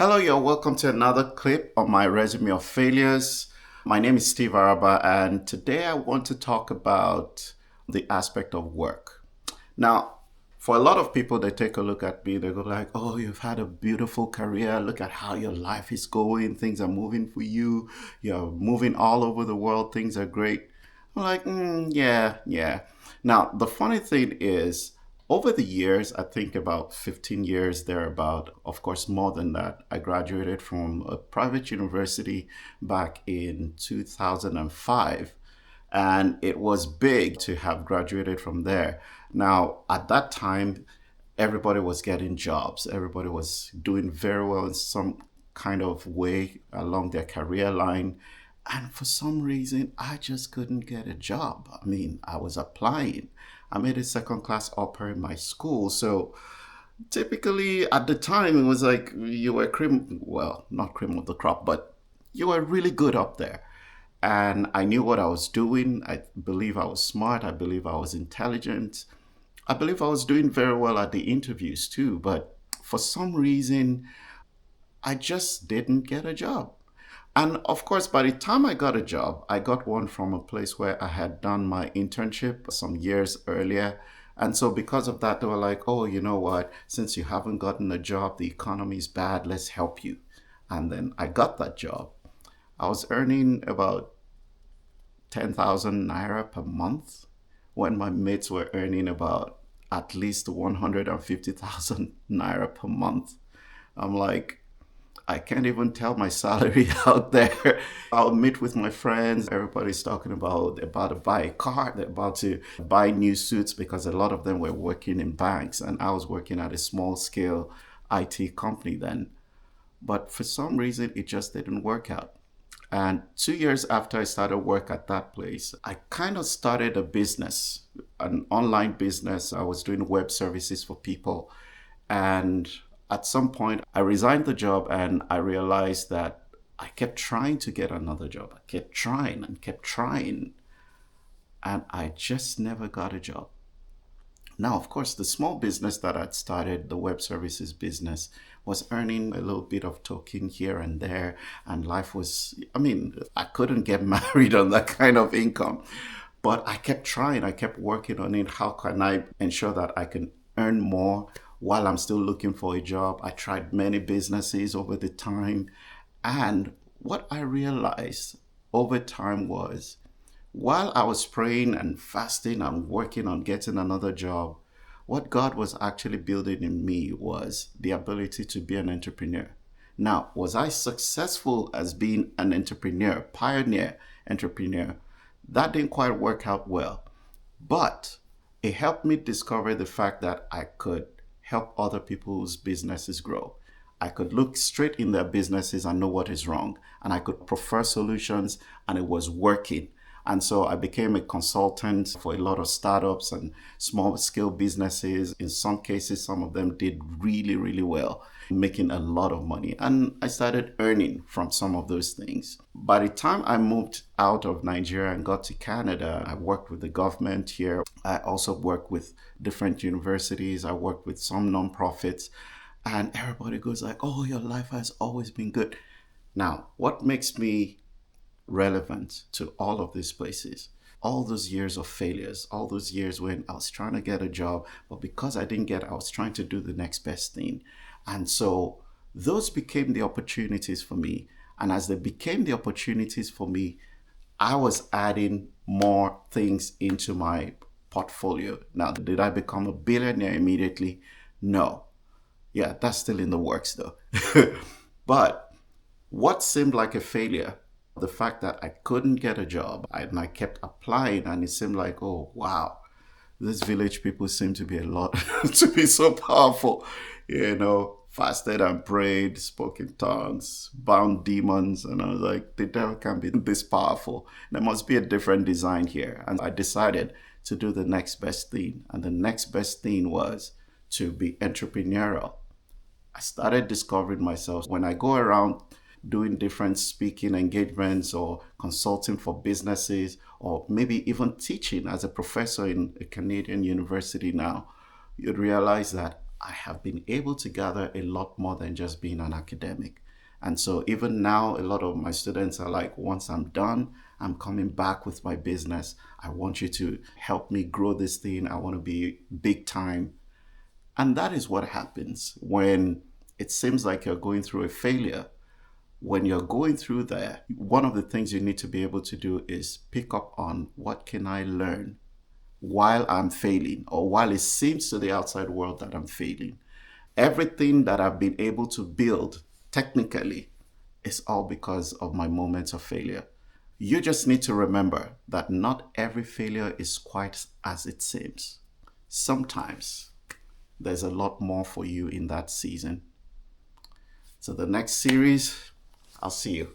Hello, you're welcome to another clip on my resume of failures. My name is Steve Araba, and today I want to talk about the aspect of work. Now, for a lot of people, they take a look at me, they go like, oh, you've had a beautiful career. Look at how your life is going. Things are moving for you. You're moving all over the world. Things are great. I'm like, yeah. Now, the funny thing is, over the years, I think about 15 years thereabout, of course, more than that, I graduated from a private university back in 2005. And it was big to have graduated from there. Now, at that time, everybody was getting jobs. Everybody was doing very well in some kind of way along their career line. And for some reason, I just couldn't get a job. I mean, I was applying. I made a second class upper in my school. So typically at the time, it was like you were not cream of the crop, but you were really good up there. And I knew what I was doing. I believe I was smart. I believe I was intelligent. I believe I was doing very well at the interviews too. But for some reason, I just didn't get a job. And of course, by the time I got a job, I got one from a place where I had done my internship some years earlier. And so, because of that, they were like, oh, you know what? Since you haven't gotten a job, the economy is bad, let's help you. And then I got that job. I was earning about 10,000 naira per month when my mates were earning about at least 150,000 naira per month. I'm like, I can't even tell my salary out there. I'll meet with my friends. Everybody's talking about to buy a car. They're about to buy new suits because a lot of them were working in banks, and I was working at a small scale IT company then. But for some reason, it just didn't work out. And 2 years after I started work at that place, I kind of started a business, an online business. I was doing web services for people. And at some point, I resigned the job and I realized that I kept trying to get another job. I kept trying and kept trying. And I just never got a job. Now, of course, the small business that I'd started, the web services business, was earning a little bit of token here and there. And life was, I mean, I couldn't get married on that kind of income. But I kept trying, I kept working on it. How can I ensure that I can earn more while I'm still looking for a job? I tried many businesses over the time. And what I realized over time was while I was praying and fasting and working on getting another job, what God was actually building in me was the ability to be an entrepreneur. Now, was I successful as being an entrepreneur, pioneer entrepreneur? That didn't quite work out well, but it helped me discover the fact that I could help other people's businesses grow. I could look straight in their businesses and know what is wrong, and I could prefer solutions, and it was working. And so I became a consultant for a lot of startups and small scale businesses. In some cases, some of them did really, really well, making a lot of money. And I started earning from some of those things. By the time I moved out of Nigeria and got to Canada, I worked with the government here. I also worked with different universities. I worked with some nonprofits. And everybody goes like, oh, your life has always been good. Now, what makes me relevant to all of these places? All those years of failures, all those years when I was trying to get a job, but because I didn't get it, I was trying to do the next best thing. And so those became the opportunities for me. And as they became the opportunities for me, I was adding more things into my portfolio. Now, did I become a billionaire immediately? No. Yeah, that's still in the works though. But what seemed like a failure, the fact that I couldn't get a job and I kept applying, and it seemed like, oh, wow, these village people seem to be a lot, to be so powerful, fasted and prayed, spoke in tongues, bound demons. And I was like, the devil can't be this powerful. There must be a different design here. And I decided to do the next best thing. And the next best thing was to be entrepreneurial. I started discovering myself when I go around doing different speaking engagements or consulting for businesses, or maybe even teaching as a professor in a Canadian university now. You'd realize that I have been able to gather a lot more than just being an academic. And so even now, a lot of my students are like, once I'm done, I'm coming back with my business. I want you to help me grow this thing. I want to be big time. And that is what happens when it seems like you're going through a failure. When you're going through there, one of the things you need to be able to do is pick up on what can I learn while I'm failing, or while it seems to the outside world that I'm failing. Everything that I've been able to build technically is all because of my moments of failure. You just need to remember that not every failure is quite as it seems. Sometimes there's a lot more for you in that season. So the next series, I'll see you.